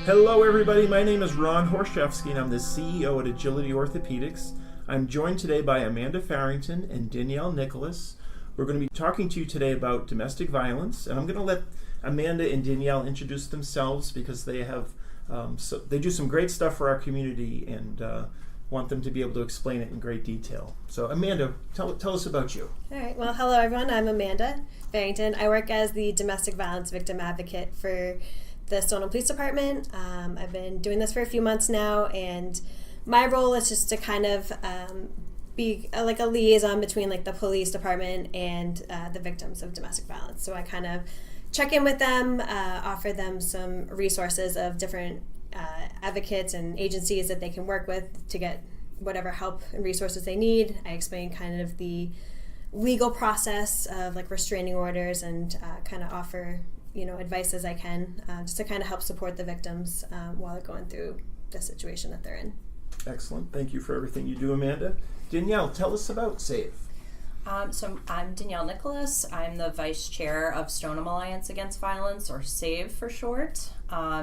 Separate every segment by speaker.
Speaker 1: Hello everybody, my name is Ron Horshevsky and I'm the CEO at Agility Orthopedics. I'm joined today by Amanda Farrington and Danielle Nicholas. We're going to be talking to you today about domestic violence, and I'm going to let Amanda and Danielle introduce themselves because they have they do some great stuff for our community and want them to be able to explain it in great detail. So Amanda, tell us about you.
Speaker 2: All right, well, hello everyone, I'm Amanda Farrington. I work as the domestic violence victim advocate for the Stoneham Police Department. I've been doing this for a few months now, and my role is just to kind of be like a liaison between like the police department and the victims of domestic violence. So I kind of check in with them, offer them some resources of different advocates and agencies that they can work with to get whatever help and resources they need. I explain kind of the legal process of like restraining orders and kind of offer advice as I can, just to kind of help support the victims while they're going through the situation that they're in.
Speaker 1: Excellent. Thank you for everything you do, Amanda. Danielle, tell us about SAVE.
Speaker 3: So I'm Danielle Nicholas. I'm the Vice Chair of Stoneham Alliance Against Violence, or SAVE for short.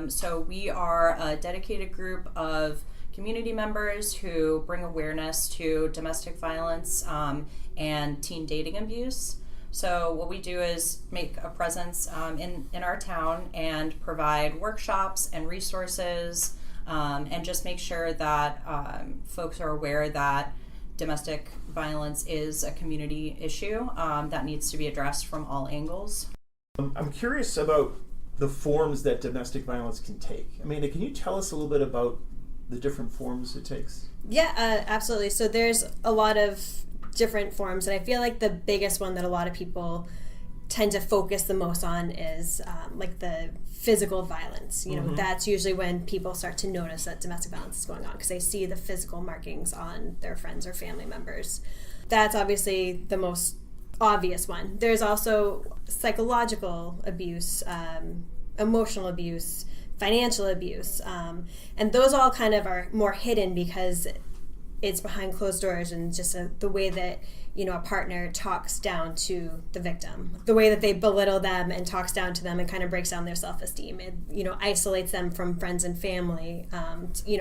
Speaker 3: So we are a dedicated group of community members who bring awareness to domestic violence and teen dating abuse. So what we do is make a presence in our town and provide workshops and resources and just make sure that folks are aware that domestic violence is a community issue that needs to be addressed from all angles.
Speaker 1: I'm curious about the forms that domestic violence can take. Amanda, can you tell us a little bit about the different forms it takes?
Speaker 2: Yeah, absolutely. So there's a lot of different forms, and I feel like the biggest one that a lot of people tend to focus the most on is like the physical violence. That's usually when people start to notice that domestic violence is going on because they see the physical markings on their friends or family members. That's obviously the most obvious one. There's also psychological abuse, emotional abuse, financial abuse, and those all kind of are more hidden because it's behind closed doors, and just the way that a partner talks down to the victim, the way that they belittle them and talks down to them and kind of breaks down their self-esteem. It isolates them from friends and family.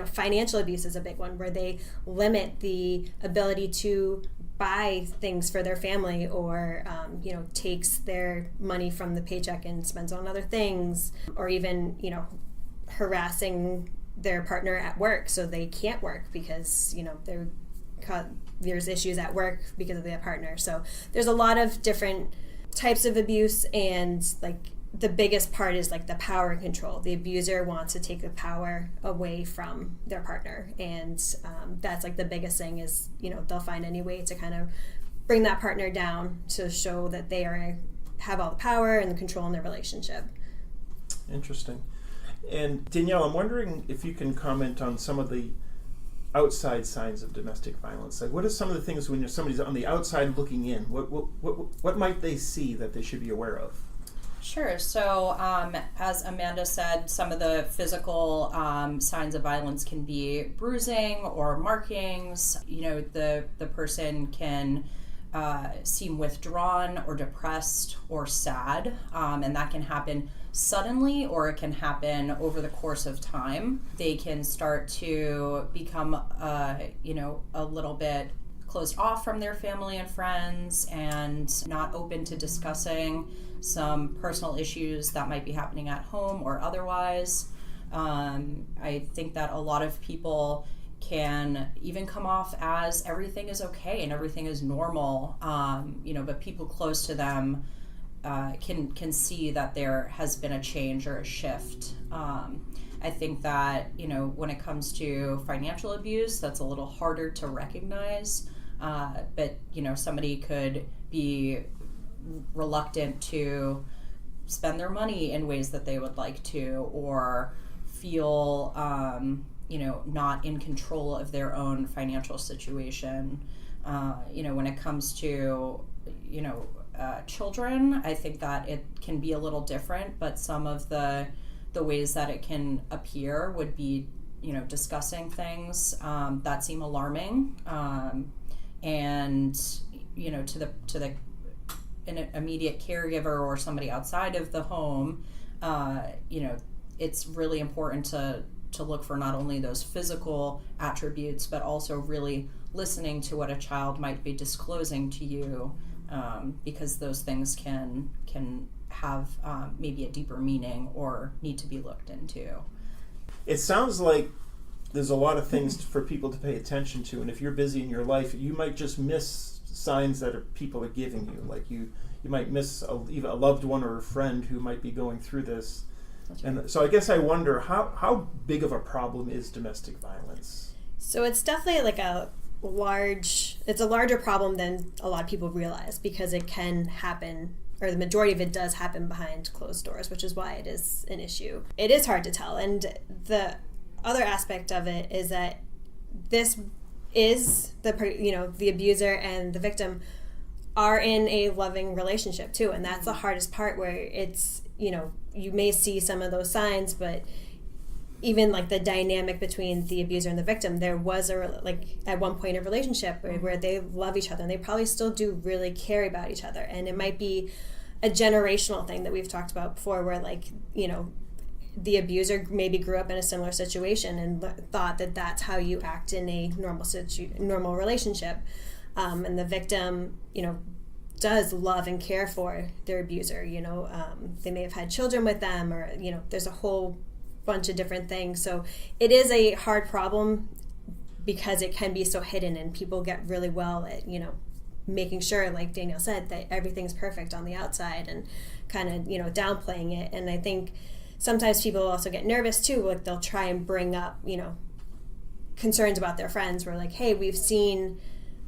Speaker 2: Financial abuse is a big one where they limit the ability to buy things for their family, or takes their money from the paycheck and spends on other things, or even harassing their partner at work so they can't work because there's issues at work because of their partner. So there's a lot of different types of abuse, and like the biggest part is like the power and control. The abuser wants to take the power away from their partner, and that's like the biggest thing is they'll find any way to kind of bring that partner down to show that they have all the power and the control in their relationship.
Speaker 1: Interesting. And Danielle, I'm wondering if you can comment on some of the outside signs of domestic violence. Like, what are some of the things when somebody's on the outside looking in? What might they see that they should be aware of?
Speaker 3: Sure. So, as Amanda said, some of the physical signs of violence can be bruising or markings. The person can seem withdrawn or depressed or sad, and that can happen suddenly, or it can happen over the course of time. They can start to become a little bit closed off from their family and friends and not open to discussing some personal issues that might be happening at home or otherwise. I think that a lot of people can even come off as everything is okay and everything is normal, but people close to them can see that there has been a change or a shift. I think that, when it comes to financial abuse, that's a little harder to recognize, but, somebody could be reluctant to spend their money in ways that they would like to, or feel not in control of their own financial situation. When it comes to, children, I think that it can be a little different, but some of the ways that it can appear would be, discussing things that seem alarming, and, to the an immediate caregiver or somebody outside of the home, it's really important to look for not only those physical attributes, but also really listening to what a child might be disclosing to you, because those things can have maybe a deeper meaning or need to be looked into.
Speaker 1: It sounds like there's a lot of things for people to pay attention to, and if you're busy in your life, you might just miss signs that people are giving you. Like you might miss even a loved one or a friend who might be going through this.
Speaker 3: That's
Speaker 1: And so I guess I wonder, how big of a problem is domestic violence?
Speaker 2: So it's definitely like it's a larger problem than a lot of people realize, because it can happen, or the majority of it does happen behind closed doors, which is why it is an issue. It is hard to tell. And the other aspect of it is that this is the abuser and the victim are in a loving relationship too, and that's the hardest part, where it's, you may see some of those signs, but even like the dynamic between the abuser and the victim, there was at one point a relationship where they love each other, and they probably still do really care about each other. And it might be a generational thing that we've talked about before, where the abuser maybe grew up in a similar situation and thought that that's how you act in a normal relationship, and the victim does love and care for their abuser. They may have had children with them, or there's a whole bunch of different things. So it is a hard problem because it can be so hidden, and people get really well at making sure, like Danielle said, that everything's perfect on the outside, and kind of downplaying it. And I think sometimes people also get nervous too, like they'll try and bring up concerns about their friends, where like, hey, we've seen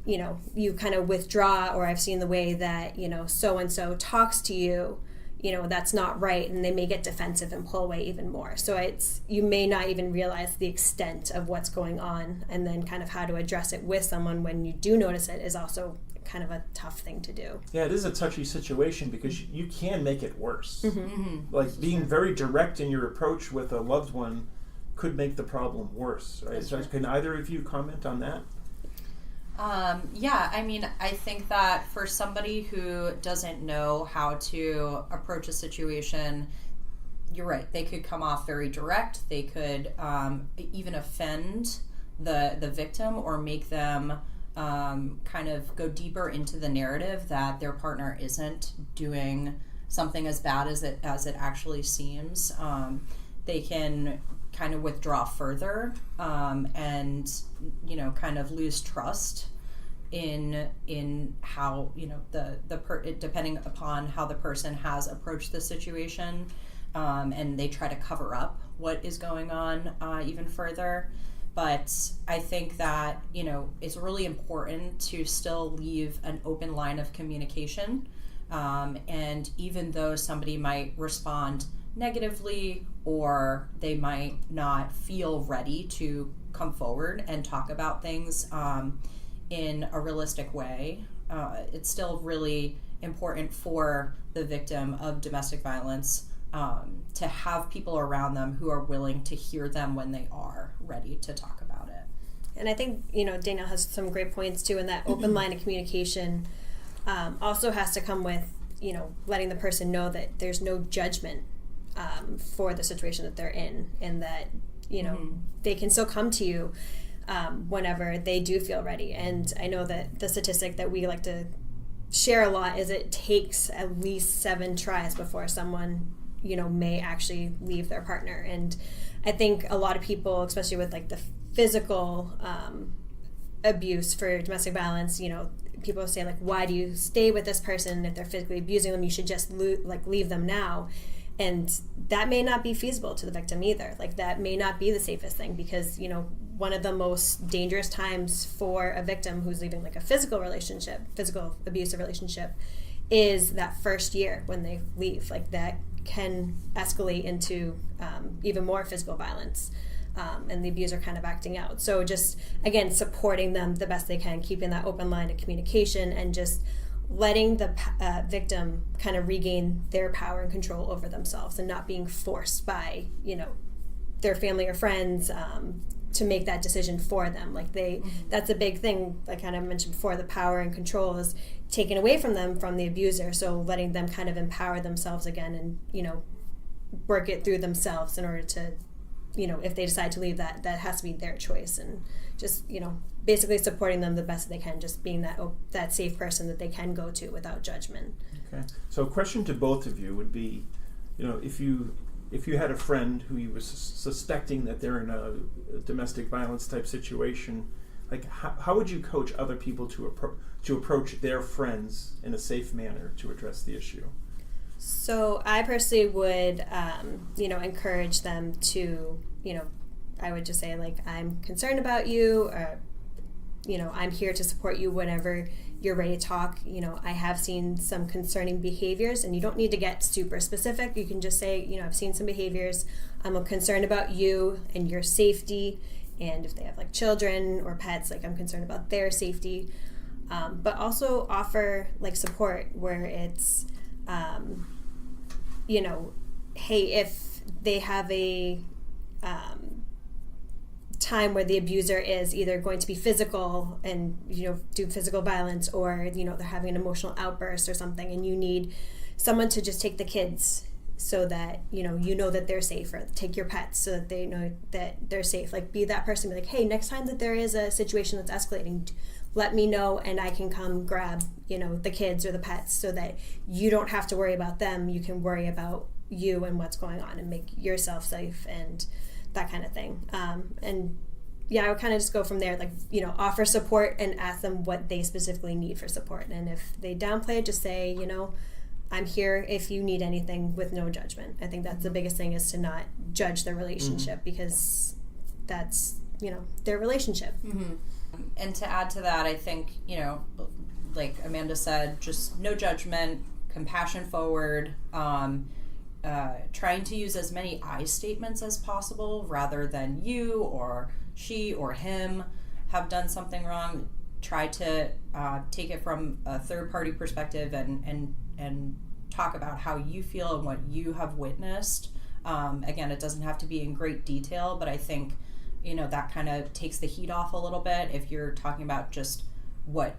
Speaker 2: you kind of withdraw, or I've seen the way that so and so talks to you, that's not right, and they may get defensive and pull away even more. So you may not even realize the extent of what's going on, and then kind of how to address it with someone when you do notice it is also kind of a tough thing to do.
Speaker 1: Yeah, it is a touchy situation, because you can make it worse.
Speaker 2: Mm-hmm.
Speaker 1: Like being very direct in your approach with a loved one could make the problem worse, right? So can either of you comment on that?
Speaker 3: Yeah, I mean, I think that for somebody who doesn't know how to approach a situation, you're right, they could come off very direct. They could even offend the victim, or make them kind of go deeper into the narrative that their partner isn't doing something as bad as it actually seems. They can kind of withdraw further, and kind of lose trust in how depending upon how the person has approached the situation, and they try to cover up what is going on even further. But I think that it's really important to still leave an open line of communication, and even though somebody might respond negatively, or they might not feel ready to come forward and talk about things in a realistic way, it's still really important for the victim of domestic violence to have people around them who are willing to hear them when they are ready to talk about it.
Speaker 2: And I think Danielle has some great points too, and that open line of communication also has to come with letting the person know that there's no judgment for the situation that they're in, and that they can still come to you whenever they do feel ready. And I know that the statistic that we like to share a lot is it takes at least 7 tries before someone may actually leave their partner. And I think a lot of people, especially with like the physical abuse for domestic violence, people say like, why do you stay with this person if they're physically abusing them? You should just leave them now. And that may not be feasible to the victim either. Like that may not be the safest thing, because one of the most dangerous times for a victim who's leaving like a physical abusive relationship, is that first year when they leave. Like that can escalate into even more physical violence, and the abuser kind of acting out. So just again, supporting them the best they can, keeping that open line of communication, and just letting the victim kind of regain their power and control over themselves, and not being forced by their family or friends to make that decision for them. Like that's a big thing, like kind of mentioned before, the power and control is taken away from them from the abuser. So letting them kind of empower themselves again, and work it through themselves in order to, if they decide to leave, that has to be their choice. And just, basically supporting them the best they can, just being that safe person that they can go to without judgment.
Speaker 1: Okay. So a question to both of you would be, if you had a friend who you were suspecting that they're in a domestic violence type situation, like how would you coach other people to approach their friends in a safe manner to address the issue?
Speaker 2: So I personally would, encourage them to, I would just say, like, I'm concerned about you, or, I'm here to support you whenever you're ready to talk. I have seen some concerning behaviors, and you don't need to get super specific. You can just say, I've seen some behaviors. I'm concerned about you and your safety. And if they have like children or pets, like, I'm concerned about their safety. But also offer like support where it's, hey, if they have a time where the abuser is either going to be physical and, do physical violence, or, they're having an emotional outburst or something, and you need someone to just take the kids so that, that they're safe, or take your pets so that they know that they're safe. Like, be that person, be like, hey, next time that there is a situation that's escalating, let me know and I can come grab, the kids or the pets, so that you don't have to worry about them. You can worry about you and what's going on and make yourself safe and that kind of thing. And yeah, I would kind of just go from there, like, offer support and ask them what they specifically need for support. And if they downplay it, just say, I'm here if you need anything, with no judgment. I think that's the biggest thing, is to not judge their relationship, because that's, their relationship.
Speaker 3: Mm-hmm. And to add to that, I think, like Amanda said, just no judgment, compassion forward, trying to use as many I statements as possible, rather than you or she or him have done something wrong. Try to take it from a third-party perspective and talk about how you feel and what you have witnessed. Again, it doesn't have to be in great detail, but I think, that kind of takes the heat off a little bit if you're talking about just what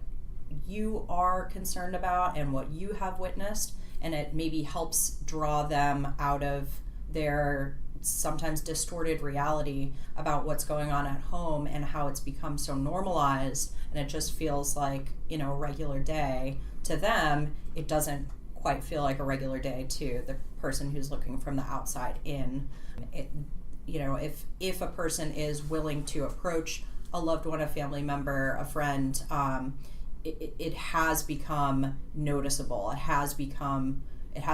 Speaker 3: you are concerned about and what you have witnessed, and it maybe helps draw them out of their sometimes distorted reality about what's going on at home and how it's become so normalized, and it just feels like, a regular day to them. It doesn't quite feel like a regular day to the person who's looking from the outside in. If a person is willing to approach a loved one, a family member, a friend, it has become noticeable. It has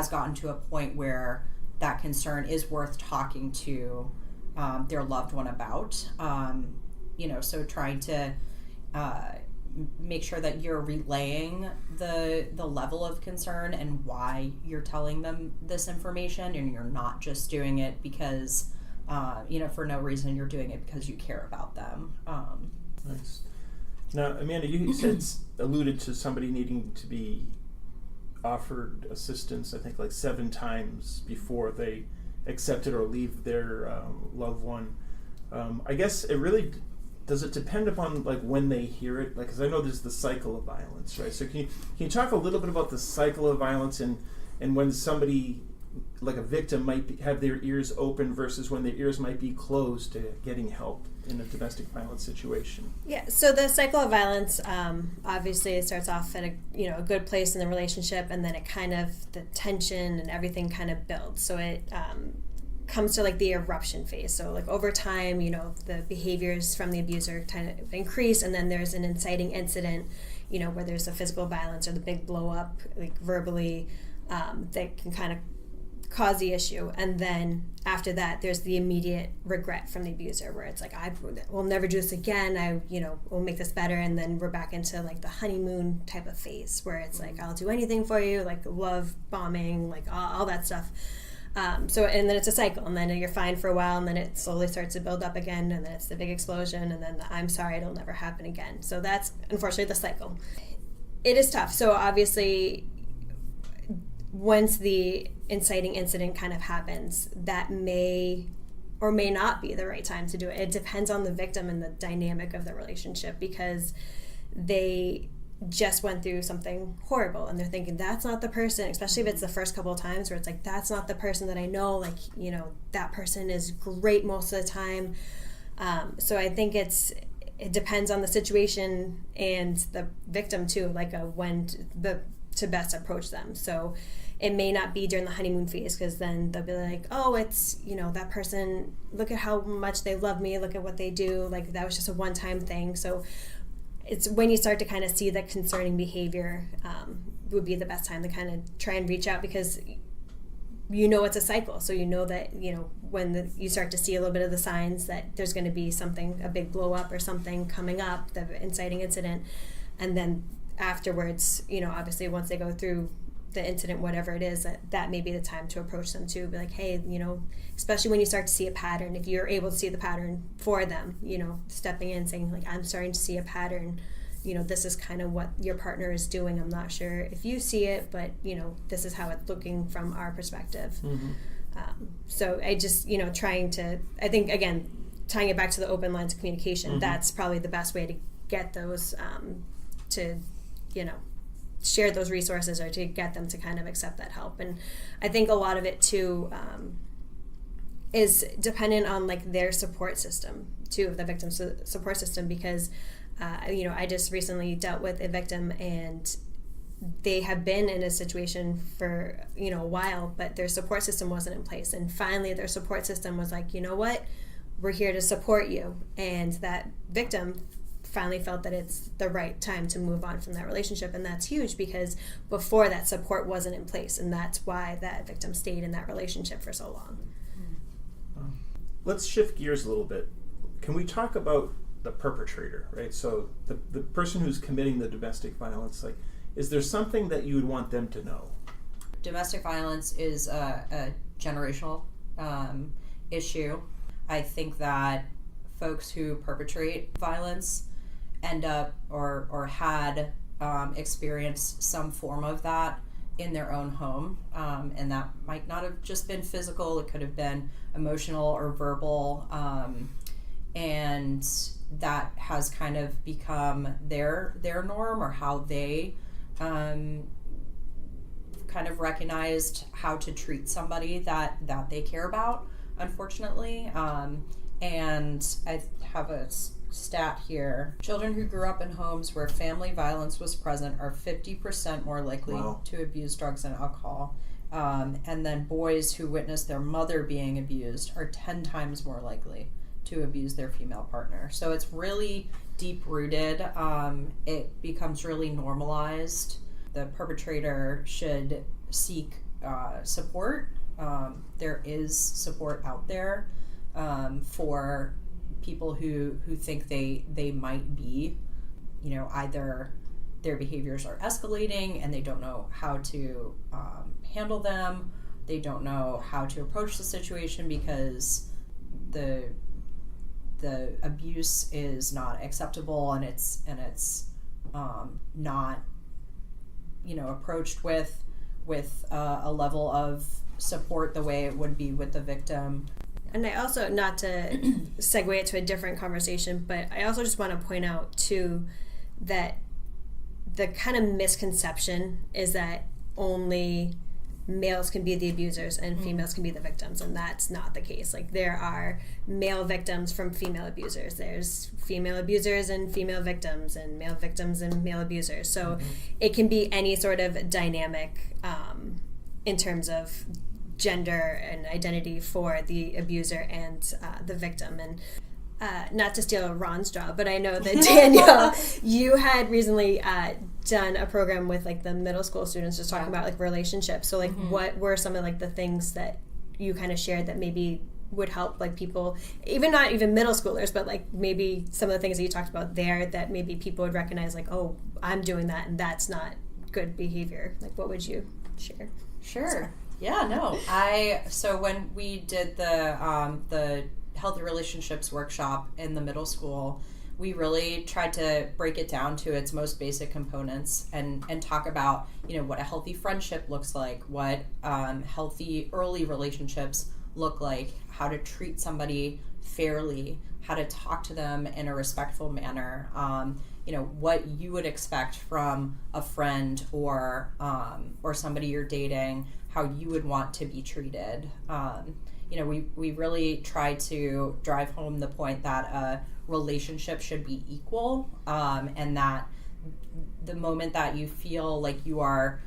Speaker 3: gotten to a point where that concern is worth talking to their loved one about. So trying to make sure that you're relaying the level of concern and why you're telling them this information, and you're not just doing it because for no reason. You're doing it because you care about them.
Speaker 1: Nice. Now, Amanda, you alluded to somebody needing to be offered assistance, I think, like 7 times before they accept it or leave their loved one. I guess it really does it depend upon like when they hear it, like, because I know there's the cycle of violence, right? So can you talk a little bit about the cycle of violence and when somebody, like a victim, might have their ears open versus when their ears might be closed to getting help in a domestic violence situation?
Speaker 2: Yeah, so the cycle of violence, obviously it starts off at a good place in the relationship, and then it kind of, the tension and everything kind of builds. So it comes to like the eruption phase. So like over time, the behaviors from the abuser kind of increase, and then there's an inciting incident, where there's a physical violence or the big blow up, like verbally, that can kind of cause the issue. And then after that, there's the immediate regret from the abuser, where it's like, I will never do this again, I will make this better. And then we're back into like the honeymoon type of phase, where it's like, I'll do anything for you, like love bombing, like all that stuff. And then it's a cycle, and then you're fine for a while, and then it slowly starts to build up again, and then it's the big explosion, and then I'm sorry, it'll never happen again. So that's unfortunately the cycle. It is tough. So obviously, once the inciting incident kind of happens, that may or may not be the right time to do it. It depends on the victim and the dynamic of the relationship, because they just went through something horrible, and they're thinking that's not the person, especially if it's the first couple of times where it's like, that's not the person that I know, like, you know, that person is great most of the time. So I think it depends on the situation and the victim too, like when to best approach them. So it may not be during the honeymoon phase, because then they'll be like, oh, it's, you know, that person, look at how much they love me, look at what they do, like that was just a one-time thing. So it's when you start to kind of see the concerning behavior would be the best time to kind of try and reach out, because you know it's a cycle. So you know that, you know, when you start to see a little bit of the signs that there's going to be something, a big blow up or something coming up, the inciting incident, and then afterwards, you know, obviously once they go through the incident, whatever it is, that may be the time to approach them too. Be like, hey, you know, especially when you start to see a pattern, if you're able to see the pattern for them, you know, stepping in saying like, I'm starting to see a pattern, you know, this is kind of what your partner is doing. I'm not sure if you see it, but, you know, this is how it's looking from our perspective. Mm-hmm. So I just, you know, I think, again, tying it back to the open lines of communication, mm-hmm. that's probably the best way to get those to, you know, share those resources, or to get them to kind of accept that help. And I think a lot of it too is dependent on like their support system too, the victim's support system, because you know, I just recently dealt with a victim, and they have been in a situation for, you know, a while, but their support system wasn't in place, and finally their support system was like, you know what, we're here to support you. And that victim finally felt that it's the right time to move on from that relationship, and that's huge, because before that support wasn't in place, and that's why that victim stayed in that relationship for so long.
Speaker 1: Let's shift gears a little bit. Can we talk about the perpetrator, right? So the person who's committing the domestic violence, like, is there something that you would want them to know?
Speaker 3: Domestic violence is a generational issue. I think that folks who perpetrate violence end up or had experienced some form of that in their own home, and that might not have just been physical, it could have been emotional or verbal, and that has kind of become their norm, or how they kind of recognized how to treat somebody that they care about, unfortunately. And I have a stat here. Children who grew up in homes where family violence was present are 50% more likely to abuse drugs and alcohol. And then boys who witnessed their mother being abused are 10 times more likely to abuse their female partner. So it's really deep-rooted. It becomes really normalized. The perpetrator should seek support. There is support out there for people who think they might be, you know, either their behaviors are escalating and they don't know how to handle them, they don't know how to approach the situation because the abuse is not acceptable, and it's not, you know, approached with a level of support the way it would be with the victim.
Speaker 2: And I also, not to segue it to a different conversation, but I also just want to point out too that the kind of misconception is that only males can be the abusers and females can be the victims, and that's not the case. Like, there are male victims from female abusers, there's female abusers and female victims, and male victims and male abusers. So it can be any sort of dynamic in terms of gender and identity for the abuser and the victim. And not to steal Ron's job, but I know that Danielle, you had recently done a program with like the middle school students just talking about like relationships. So like what were some of like the things that you kind of shared that maybe would help like people, even not even middle schoolers, but like maybe some of the things that you talked about there that maybe people would recognize, like, oh, I'm doing that and that's not good behavior. Like, what would you share?
Speaker 3: Sure. So. Yeah, no. So when we did the Healthy Relationships workshop in the middle school, we really tried to break it down to its most basic components and talk about, you know, what a healthy friendship looks like, what healthy early relationships look like, how to treat somebody fairly, how to talk to them in a respectful manner, what you would expect from a friend or somebody you're dating, how you would want to be treated. We really try to drive home the point that a relationship should be equal, and that the moment that you feel like you are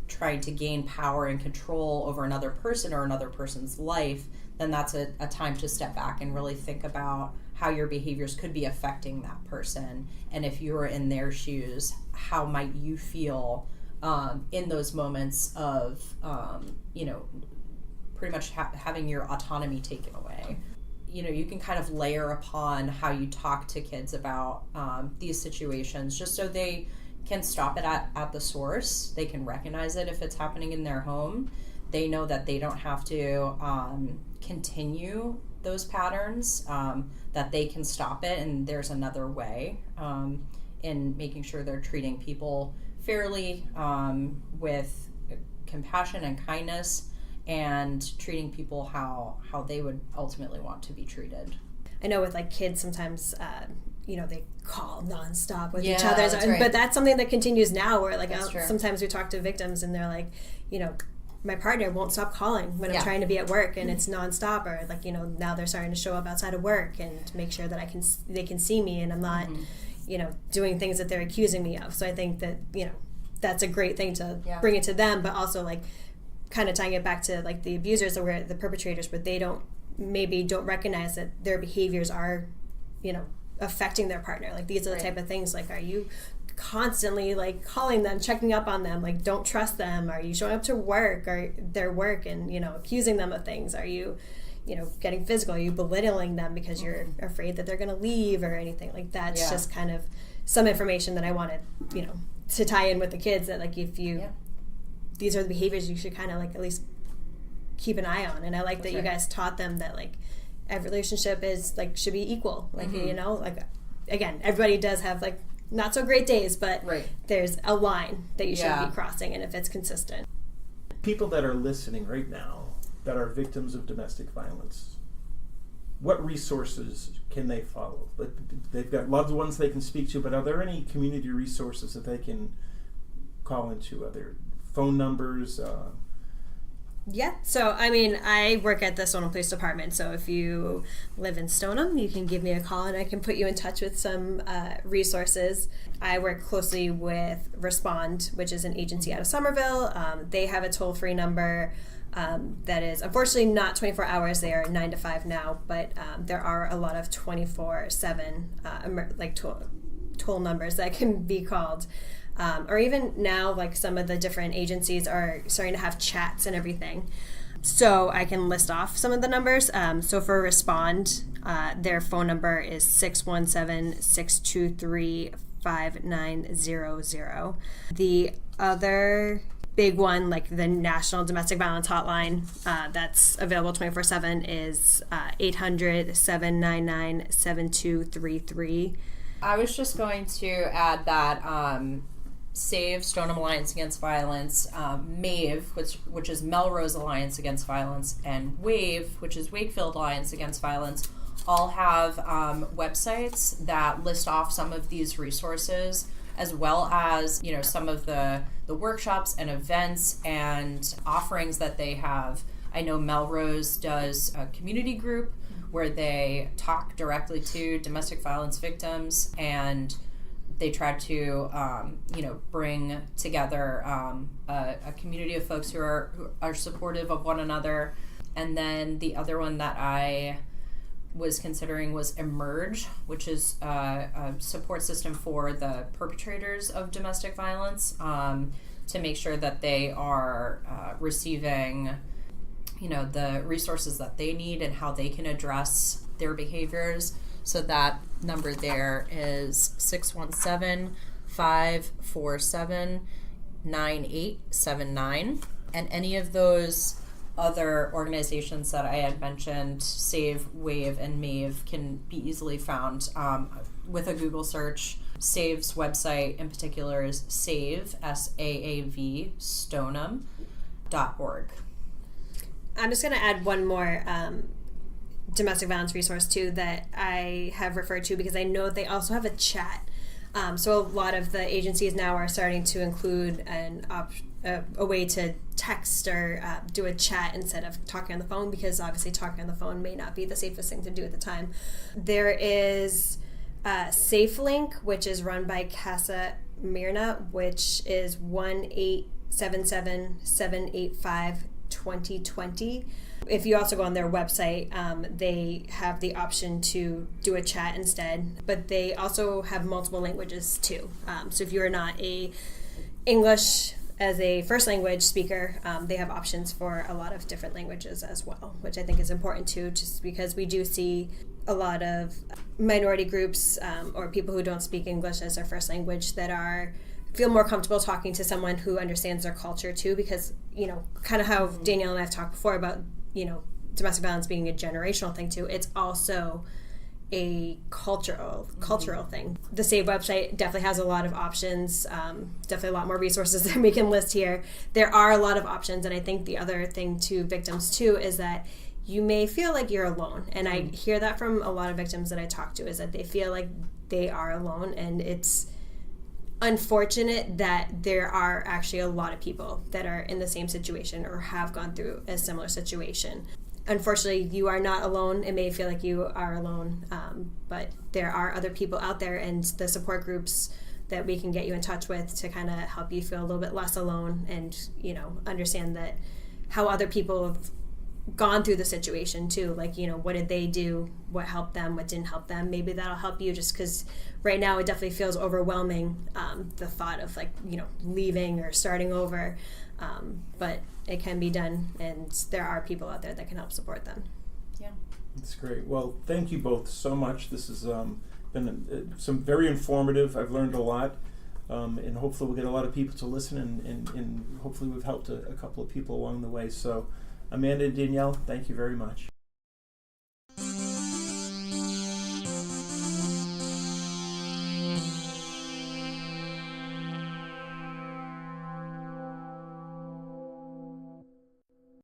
Speaker 3: trying to gain power and control over another person or another person's life, then that's a time to step back and really think about how your behaviors could be affecting that person. And if you were in their shoes, how might you feel in those moments of, pretty much having your autonomy taken away. You can kind of layer upon how you talk to kids about these situations, just so they can stop it at the source. They can recognize it if it's happening in their home. They know that they don't have to continue those patterns, that they can stop it, and there's another way in making sure they're treating people fairly, with compassion and kindness, and treating people how they would ultimately want to be treated.
Speaker 2: I know with like kids sometimes they call nonstop with each
Speaker 3: Yeah,
Speaker 2: other,
Speaker 3: that's right.
Speaker 2: but that's something that continues now, where like
Speaker 3: That's true.
Speaker 2: sometimes we talk to victims and they're like, my partner won't stop calling when I'm
Speaker 3: Yeah.
Speaker 2: trying to be at work, and it's nonstop, or like now they're starting to show up outside of work and make sure that they can see me and I'm not doing things that they're accusing me of. So I think that that's a great thing to bring it to them, but also like kind of tying it back to like the abusers or the perpetrators, where they don't recognize that their behaviors are affecting their partner. Like these are the type of things, like, are you constantly like calling them, checking up on them, like don't trust them? Are you showing up to work or their work and accusing them of things? Are you getting physical? Are you belittling them because you're afraid that they're going to leave or anything? Like that's just kind of some information that I wanted to tie in with the kids, that like if you these are the behaviors you should kind of like at least keep an eye on. And I like that you guys taught them that like every relationship is like should be equal, like like again, everybody does have like not so great days, but there's a line that you shouldn't be crossing, and if it's consistent.
Speaker 1: People that are listening right now that are victims of domestic violence, what resources can they follow? Like, they've got loved ones they can speak to, but are there any community resources that they can call into? Are there phone numbers?
Speaker 2: Yeah, so I mean, I work at the Stoneham Police Department, so if you live in Stoneham, you can give me a call and I can put you in touch with some resources. I work closely with Respond, which is an agency out of Somerville. They have a toll-free number that is unfortunately not 24 hours. They are 9 to 5 now, but there are a lot of 24/7 toll numbers that can be called. Or even now, like some of the different agencies are starting to have chats and everything. So I can list off some of the numbers. So for Respond, their phone number is 617-623-5900. The other big one, like the National Domestic Violence Hotline, that's available 24/7 is 800-799-7233.
Speaker 3: I was just going to add that SAVE, Stoneham Alliance Against Violence, MAVE, which is Melrose Alliance Against Violence, and WAVE, which is Wakefield Alliance Against Violence, all have websites that list off some of these resources, as well as some of the workshops and events and offerings that they have. I know Melrose does a community group where they talk directly to domestic violence victims, and they try to bring together a community of folks who are supportive of one another. And then the other one that I was considering was Emerge, which is a support system for the perpetrators of domestic violence, to make sure that they are receiving the resources that they need and how they can address their behaviors. So that number there is 617-547-9879. And any of those other organizations that I had mentioned, SAVE, WAVE, and MAVE, can be easily found with a Google search. SAVE's website in particular is SAAV, SAAV, Stoneham.org.
Speaker 2: I'm just going to add one more domestic violence resource too that I have referred to, because I know they also have a chat. So a lot of the agencies now are starting to include a way to text or do a chat instead of talking on the phone, because obviously talking on the phone may not be the safest thing to do at the time. There is SafeLink, which is run by Casa Mirna, which is 1-877-785-2020. If you also go on their website, they have the option to do a chat instead, but they also have multiple languages too. So if you're not a English as a first language speaker, they have options for a lot of different languages as well, which I think is important too, just because we do see a lot of minority groups or people who don't speak English as their first language that feel more comfortable talking to someone who understands their culture too, because, you know, kind of how Danielle and I have talked before about, you know, domestic violence being a generational thing too. It's also a cultural thing. The SAVE website definitely has a lot of options, definitely a lot more resources than we can list here. There are a lot of options, and I think the other thing to victims too is that you may feel like you're alone, and I hear that from a lot of victims that I talk to, is that they feel like they are alone, and it's unfortunate that there are actually a lot of people that are in the same situation or have gone through a similar situation. Unfortunately, you are not alone. It may feel like you are alone, but there are other people out there, and the support groups that we can get you in touch with to kind of help you feel a little bit less alone, and, you know, understand that how other people have gone through the situation too. Like, you know, what did they do? What helped them? What didn't help them? Maybe that'll help you, just because right now it definitely feels overwhelming, the thought of, like, you know, leaving or starting over. But it can be done, and there are people out there that can help support them.
Speaker 3: Yeah.
Speaker 1: That's great. Well, thank you both so much. This has been some very informative. I've learned a lot, and hopefully we'll get a lot of people to listen, and hopefully we've helped a couple of people along the way. So, Amanda and Danielle, thank you very much.